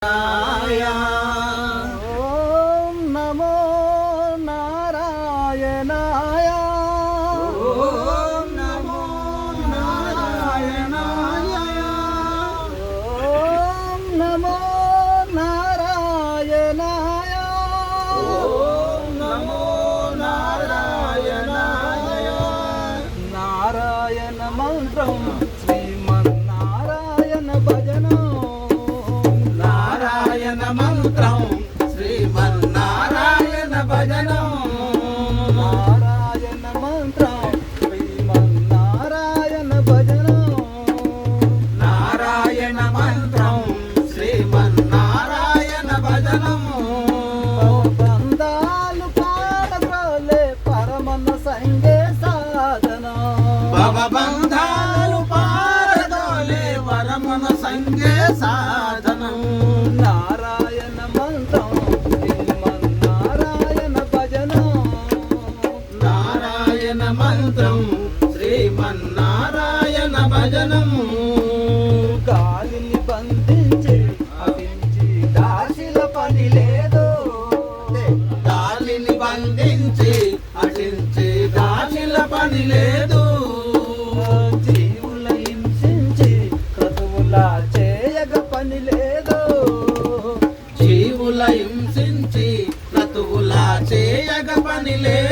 ఓం నమో నారాయణాయ. ఓం నమో నారాయణాయ. ఓం నమో నారాయణాయ. ఓం నమో నారాయణాయ. నారాయణ మంత్రం శ్రీమన్నారాయణ భజనం. నారాయణ మంత్రం శ్రీమన్నారాయణ భజనం. నారాయణ మంత్రం శ్రీమన్నారాయణ భజనం. నారాయణ మంత్రం శ్రీమన్నారాయణ భజనం. బంధాలు పాడగోలే పరమన సంగే సాధనం. భవబంధాలు పారదోలే వరమన సంగే సాధనం. నారాయణ మంత్రం శ్రీమన్నారాయణ భజనం. నారాయణ మంత్రం శ్రీమన్నారాయణ భజనం. గాలిని బంధించి అవించి దాసిల పని లేదు. గాలిని బంధించి అటించి దానిల పని లేదు. జీవుల హింసించి క్రతువుల చేయగ పని లేదు. జీవుల హింసించి క్రతువులా చేయగ పని లేదు.